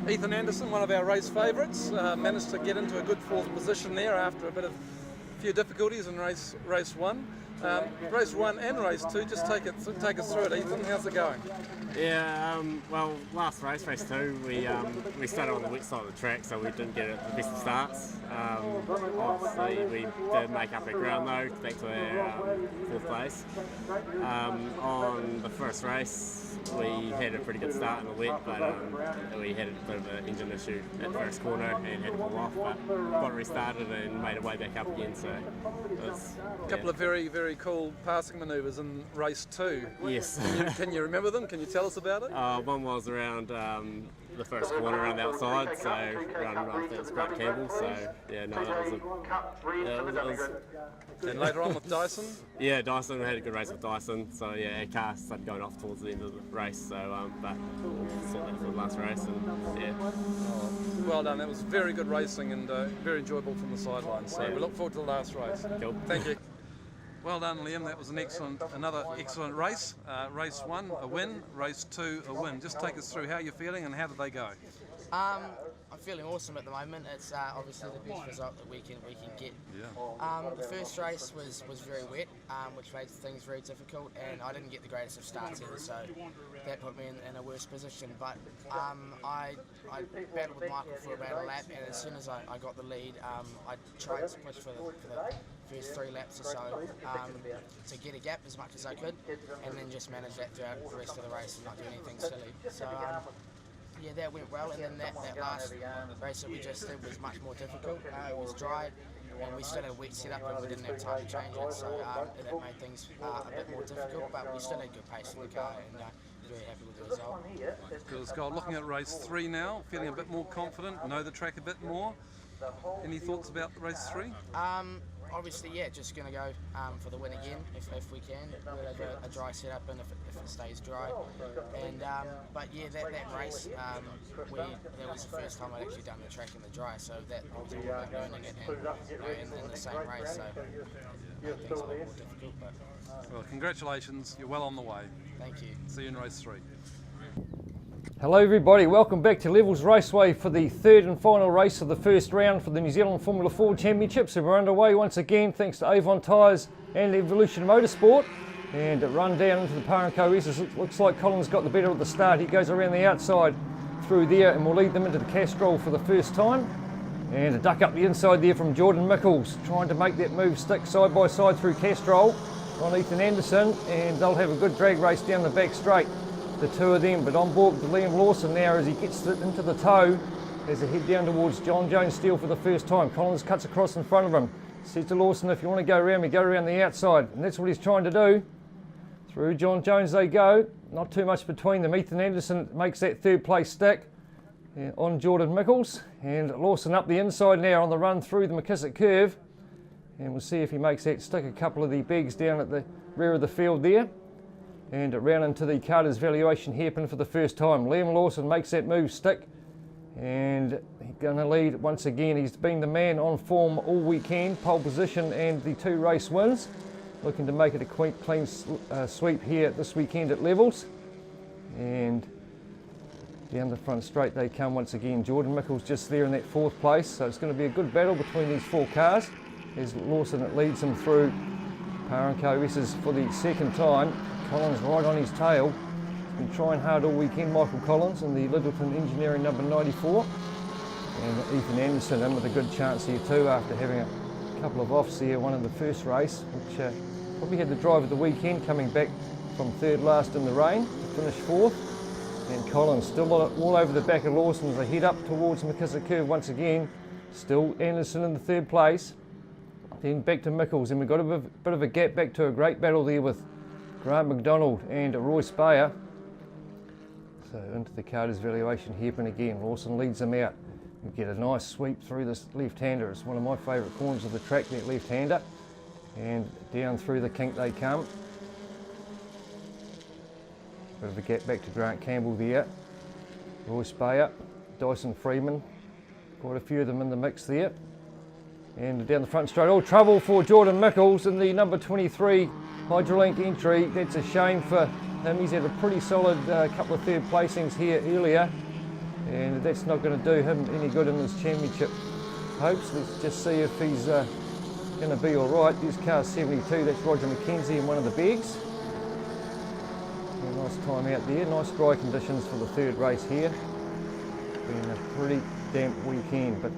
Ethan Anderson, one of our race favourites, managed to get into a good fourth position there after a few difficulties in race one. Race 1 and race 2, just take us through it, Ethan. How's it going? Yeah, well, last race 2, we started on the wet side of the track, so we didn't get the best of starts. Obviously, we did make up our ground though, back to our fourth place. On the first race, we had a pretty good start in the wet, but we had a bit of an engine issue at the first corner and had to pull off, but got restarted and made our way back up again. So it was a couple of very, very cool passing manoeuvres in race 2. Yes. Can you remember them? Can you tell us about it? One was around the first corner around the outside, so around that was Grant Campbell. So yeah, no, that was and later on with Dyson? Yeah, Dyson, we had a good race with Dyson. So yeah, our car started going off towards the end of the race. So but we saw that for the last race, and yeah. Oh, well done. That was very good racing and very enjoyable from the sidelines. So we look forward to the last race. Cool. Thank you. Well done, Liam. That was another excellent race. Race 1, a win. Race 2, a win. Just take us through how you're feeling and how did they go? I'm feeling awesome at the moment. It's obviously the best result that we can get. Yeah. The first race was very wet, which made things very difficult, and I didn't get the greatest of starts either, so that put me in a worse position. But I battled with Michael for about a lap, and as soon as I got the lead, I tried to push for the first 3 laps or so to get a gap as much as I could, and then just manage that throughout the rest of the race and not do anything silly. So yeah, that went well, and then that last race that we just did was much more difficult. It was dry, and we still had a wet setup, and we didn't have time to change it, so that made things a bit more difficult, but we still had good pace in the car, and very happy with the result. Good as gold. Looking at race 3 now, feeling a bit more confident, know the track a bit more. Any thoughts about race 3? Obviously, yeah, just going to go for the win again if we can. We'll have a dry setup, and if it stays dry. And but yeah, that race, that was the first time I'd actually done the track in the dry, so that was all about learning it and in the same race. So things a lot more difficult. But well, congratulations, you're well on the way. Thank you. See you in race 3. Hello everybody, welcome back to Levels Raceway for the third and final race of the first round for the New Zealand Formula 4 Championships. And we're underway once again thanks to Avon Tyres and Evolution Motorsport. And a run down into the Parenco races. It looks like Colin's got the better at the start. He goes around the outside through there and will lead them into the Castrol for the first time. And a duck up the inside there from Jordan Mickles, trying to make that move stick side by side through Castrol on Ethan Anderson, and they'll have a good drag race down the back straight, the two of them. But on board with Liam Lawson now as he gets into the toe as they head down towards John Jones Steel for the first time. Collins cuts across in front of him, says to Lawson, if you want to go around me, go around the outside, and that's what he's trying to do. Through John Jones they go, not too much between them. Ethan Anderson makes that third place stick on Jordan Mickles, and Lawson up the inside now on the run through the McKissick curve, and we'll see if he makes that stick. A couple of the bigs down at the rear of the field there, and round into the Carter's Valuation hairpin for the first time. Liam Lawson makes that move stick, and he's going to lead once again. He's been the man on form all weekend, pole position and the 2 race wins, looking to make it a clean sweep here this weekend at Levels. And down the front straight they come once again. Jordan Mickles just there in that 4th place, so it's going to be a good battle between these 4 cars as Lawson leads them through Parenco races for the second time. Collins right on his tail. He's been trying hard all weekend, Michael Collins, in the Littleton Engineering number 94. And Ethan Anderson in with a good chance here too after having a couple of offs here, one in the first race, which probably had the drive of the weekend, coming back from 3rd last in the rain to finish 4th. And Collins still all over the back of Lawson as they head up towards McKissick Curve once again. Still Anderson in the 3rd place. Then back to Mickles, and we've got a bit of a gap back to a great battle there with Grant McDonald and Roy Speyer. So into the Carter's Valuation hairpin again. Lawson leads them out. We get a nice sweep through this left-hander. It's one of my favourite corners of the track, that left-hander. And down through the kink they come. Bit of a gap back to Grant Campbell there. Roy Speyer, Dyson Freeman, quite a few of them in the mix there. And down the front straight, all trouble for Jordan Mickles in the number 23 Hydrolink entry. That's a shame for him. He's had a pretty solid couple of 3rd placings here earlier. and that's not going to do him any good in his championship hopes. Let's just see if he's going to be all right. There's car 72, that's Roger McKenzie in one of the bigs. Nice time out there, nice dry conditions for the third race here. Been a pretty damp weekend, but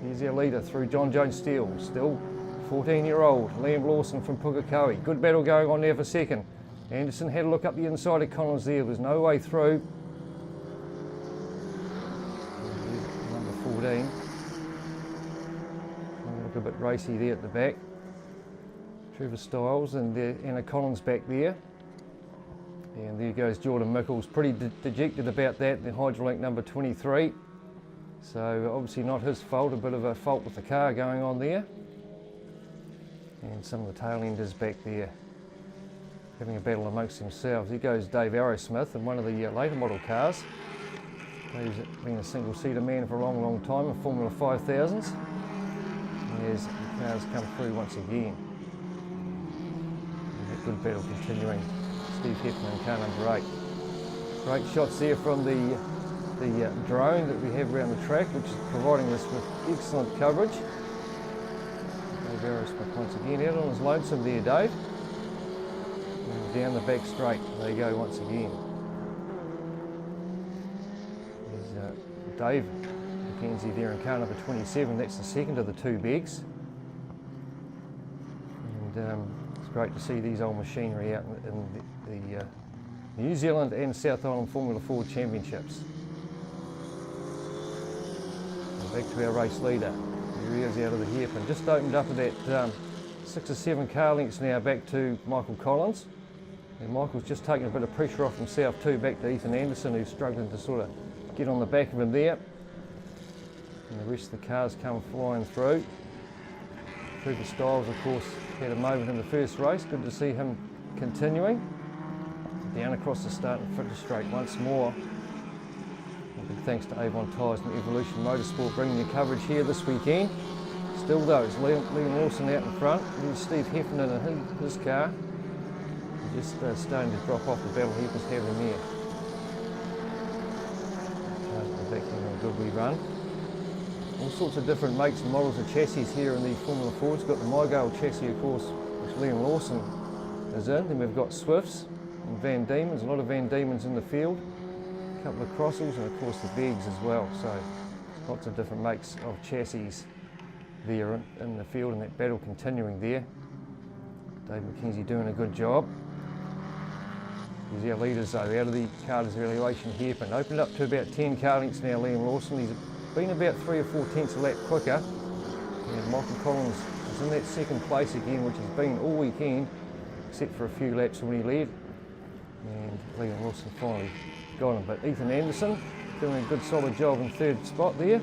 here's our leader through John Jones Steel, still 14-year-old Liam Lawson from Pukekohe. Good battle going on there for second. Anderson had a look up the inside of Collins there, there's no way through. Number 14. Look a bit racy there at the back. Trevor Stiles and Anna Collins back there. And there goes Jordan Mickles, pretty dejected about that, the Hydrolink number 23. So obviously not his fault, a bit of a fault with the car going on there. And some of the tail enders back there having a battle amongst themselves. Here goes Dave Arrowsmith in one of the later model cars. Dave's been a single-seater man for a long, long time in Formula 5000s. As the cars come through once again. And a good battle continuing. Steve Hefner in car number 8. Great shots there from the drone that we have around the track, which is providing us with excellent coverage. Dave Arrowsmith once again out on his lonesome there, Dave. And down the back straight, they go once again. There's Dave McKenzie there in car number 27, that's the second of the two bigs. And it's great to see these old machinery out in the New Zealand and South Island Formula 4 Championships. And back to our race leader. Here he is out of the hairpin. Just opened up about 6 or 7 car lengths now back to Michael Collins. And Michael's just taking a bit of pressure off himself too, back to Ethan Anderson, who's struggling to sort of get on the back of him there. And the rest of the cars come flying through. Trevor Stiles, of course, had a moment in the first race. Good to see him continuing. Down across the start and finish straight once more. And big thanks to Avon Tyres and Evolution Motorsport bringing you coverage here this weekend. Still though, it's Liam Lawson out in front. Here's Steve Hefner in his car. Just starting to drop off the battle he was having there. Cars at the back having a good wee run. All sorts of different makes and models of chassis here in the Formula 4. It's got the MyGale chassis, of course, which Liam Lawson is in. Then we've got Swifts and Van Diemen's, a lot of Van Diemen's in the field. A couple of Crossalls and of course the Bigs as well. So lots of different makes of chassis there in the field, and that battle continuing there. Dave McKenzie doing a good job. Here's our leaders though, out of the Carter's evaluation hairpin. Opened up to about 10 car lengths now, Liam Lawson. He's been about 3 or 4 tenths a lap quicker. And Michael Collins is in that second place again, which he's been all weekend, except for a few laps when he led. And Liam Lawson finally got him. But Ethan Anderson doing a good solid job in third spot there.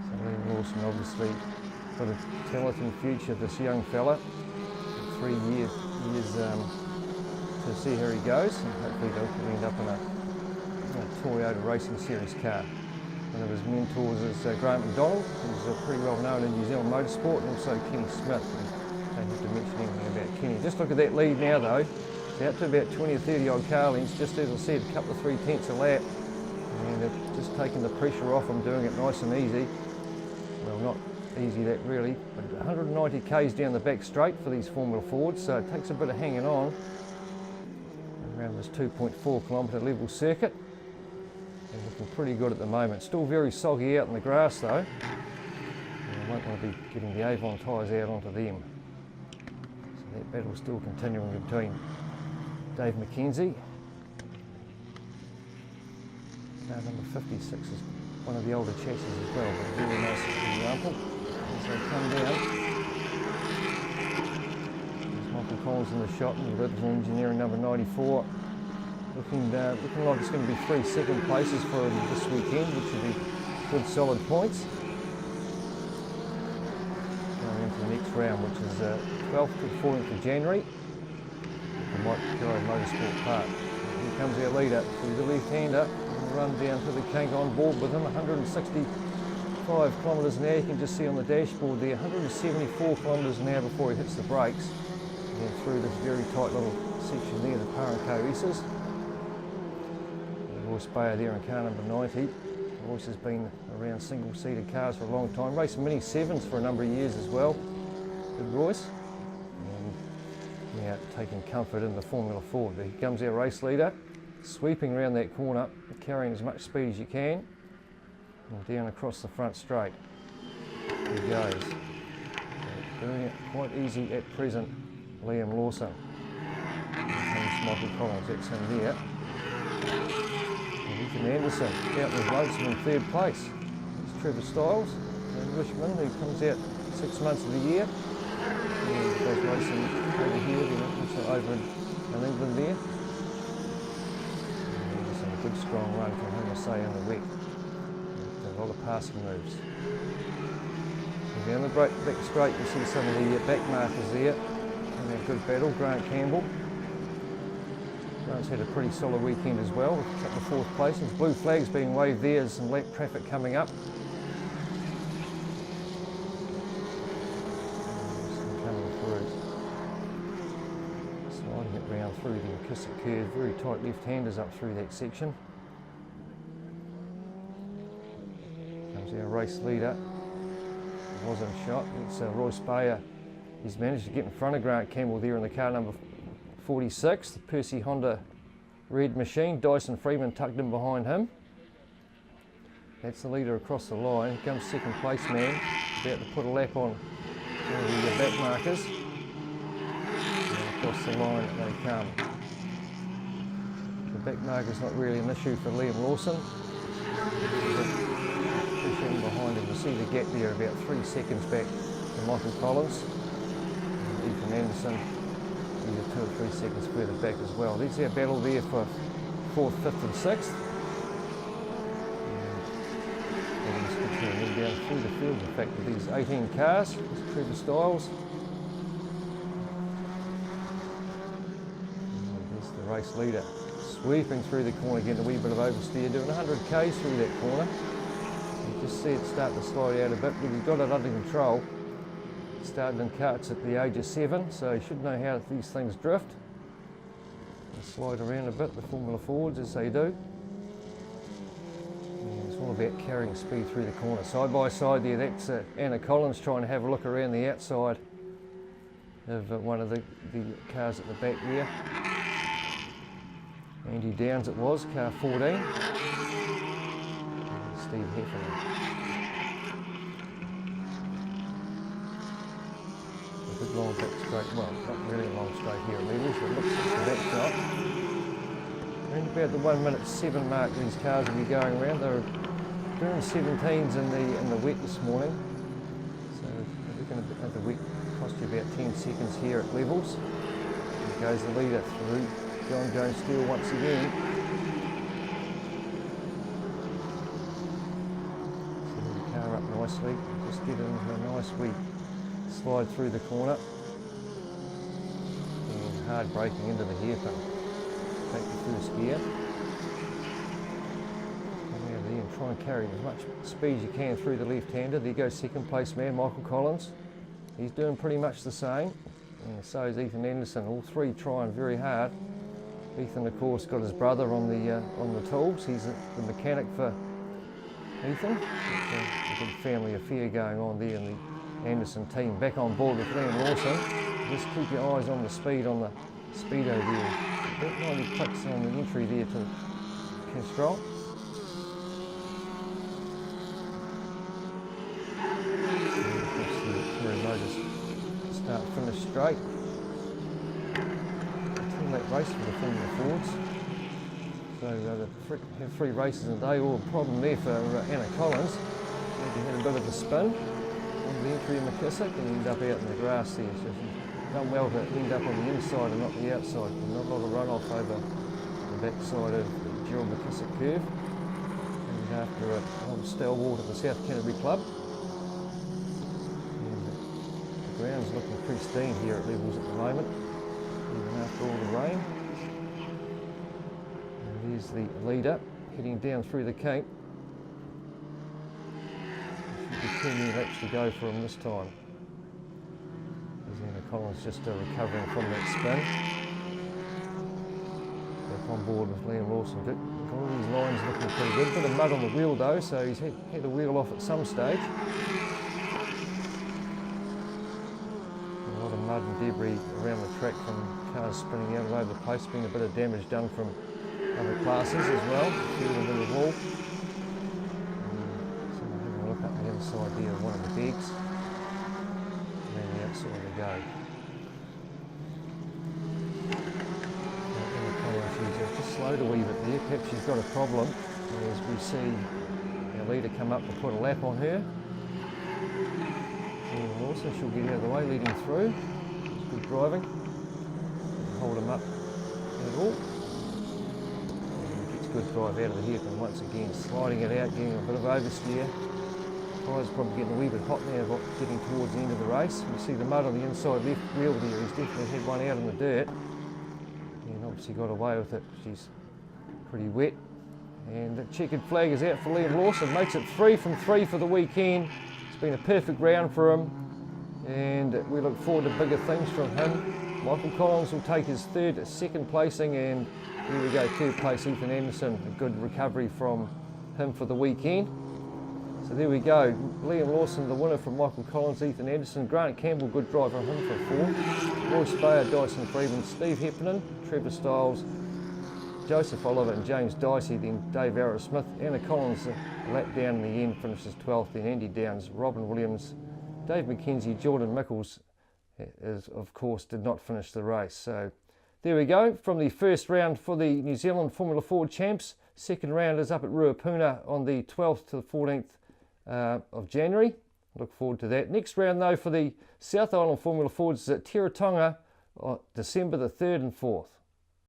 So Liam Lawson obviously got a talented future, this young fella. 3 years to see how he goes, and hopefully he'll end up in a Toyota Racing Series car. One of his mentors is Grant McDonald, who's pretty well known in New Zealand motorsport, and also Kenny Smith. I don't have to mention anything about Kenny. Just look at that lead now though. It's out to about 20 or 30 odd car lengths, just as I said, a couple of 3 tenths a lap. And just taking the pressure off him, doing it nice and easy. Well, not easy that really, but 190 k's down the back straight for these Formula Fords, so it takes a bit of hanging on around this 2.4 kilometre level circuit. And looking pretty good at the moment. Still very soggy out in the grass though. And I won't want to be getting the Avon tyres out onto them. So that battle's still continuing between Dave McKenzie. Number 56 is one of the older chassis as well, but a very nice example. As they come down, there's Michael Collins in the shot, and the Ribbs Engineering number 94. Looking like it's going to be 3 second places for him this weekend, which would be good solid points. Going into the next round, which is 12th to 14th of January at the Mike Carroll Motorsport Park. Here comes our leader through the left-hander. Run down to the Kank on board with him, 165 kilometres an hour. You can just see on the dashboard there, 174 kilometres an hour before he hits the brakes. And then through this very tight little section there, the Parenco S's. Royce Bayer there in car number 90. Royce has been around single-seated cars for a long time, racing Mini 7s for a number of years as well. Good Royce. And now taking comfort in the Formula Ford. Here comes our race leader, sweeping around that corner, carrying as much speed as you can, and down across the front straight. He goes. Doing it quite easy at present, Liam Lawson. And Michael Collins, that's him there. And Ethan Anderson out with Lonesome in third place. It's Trevor Stiles, an Englishman who comes out 6 months of the year. And goes racing over here, also over in England there. And some good strong run from him, I say, in the wet. A lot of passing moves. And down the back straight, you see some of the back markers there. And a good battle, Grant Campbell. Grant's had a pretty solid weekend as well, with a couple of fourth places. Blue flags being waved there, there's some lap traffic coming up. Coming through. Sliding it round through the McKissick curve, very tight left-handers up through that section. Comes our race leader. Was in shot. It's Royce Bayer. He's managed to get in front of Grant Campbell there in the car number 46, the Percy Honda red machine. Dyson Freeman tucked in behind him. That's the leader across the line. Here comes second place man, about to put a lap on the back markers. And across the line they come. The back marker's not really an issue for Liam Lawson. Pushing behind him, you see the gap there about 3 seconds back to Michael Collins. And Ethan Anderson, he's 2 or 3 seconds further back as well. There's our battle there for 4th, 5th and 6th. And he's continuing down through the field. In fact, with these 18 cars, there's Trevor Stiles. And there's the race leader, sweeping through the corner, getting a wee bit of oversteer, doing 100 k's through that corner. You just see it start to slide out a bit, but he's got it under control. He started in karts at the age of 7, so he should know how these things drift. They slide around a bit, the Formula Fords, as they do. And it's all about carrying speed through the corner. Side by side there, that's Anna Collins trying to have a look around the outside of one of the cars at the back there. Andy Downs it was, car 14. Steve Heffernan. A good long back straight, well, not really a long straight here at levels, but it looks like the back shot. Around about the 1:07 mark these cars will be going around. They're doing 17s in the wet this morning. So we're going to have the wet cost you about 10 seconds here at levels. Here goes the leader through John Jones Steele once again. Up nicely, just get into a nice wee slide through the corner and hard braking into the hairpin. Take the first gear. Come out there and try and carry as much speed as you can through the left-hander. There goes second place man Michael Collins. He's doing pretty much the same, and so is Ethan Anderson. All three trying very hard. Ethan, of course, got his brother on the tools. He's the mechanic for Ethan. It's a good family affair going on there, and the Anderson team back on board with Liam Lawson. Just keep your eyes on the speed on the speedo there. About 90 clicks on the entry there to Castrol. The motors start finish straight. 10-lap race for the Formula Fords. So have 3 races a day. All a problem there for Anna Collins. Maybe had a bit of a spin on the entry of McKissick and end up out in the grass there. So she's done well to end up on the inside and not the outside. Not a lot of runoff over the backside of the Gerald McKissick curve. And after a old stalwart at the South Canterbury Club. And the ground's looking pristine here at levels at the moment, even after all the rain. There's the leader heading down through the Cape. Should be 10 more laps to go for him this time. There's Anna Collins just recovering from that spin. Back on board with Liam Lawson. All these lines looking pretty good. Bit of mud on the wheel though, so he's had the wheel off at some stage. A lot of mud and debris around the track from cars spinning out all over the place. Been a bit of damage done from other classes as well. A few of them in the wall. So we're having a look up the inside there of one of the begs. And the outside they go. She's just slowed a wee bit there. Perhaps she's got a problem. As we see our leader come up to put a lap on her. Liam Lawson, she'll get out of the way, leading through. It's good driving. Hold him up at all. And gets good drive out of the hairpin once again, sliding it out, getting a bit of oversteer. Tyres probably getting a wee bit hot now, getting towards the end of the race. You see the mud on the inside left wheel there. He's definitely had one out in the dirt. And obviously got away with it. She's pretty wet. And the checkered flag is out for Liam Lawson. Makes it 3 from 3 for the weekend. It's been a perfect round for him. And we look forward to bigger things from him. Michael Collins will take his second placing, and here we go, third place Ethan Anderson. A good recovery from him for the weekend. So there we go. Liam Lawson, the winner from Michael Collins, Ethan Anderson. Grant Campbell, good drive on him for 4th. Roy Speyer, Dyson Freeman, Steve Heffernan, Trevor Stiles, Joseph Oliver and James Dicey, then Dave Arrowsmith. Anna Collins, a lap down in the end, finishes 12th. Then Andy Downs, Robin Williams, Dave McKenzie, Jordan Mickles, of course, did not finish the race. So there we go. From the first round for the New Zealand Formula Ford champs. Second round is up at Ruapuna on the 12th to the 14th of January. Look forward to that. Next round though for the South Island Formula Fords is at Tiratonga on December the 3rd and 4th.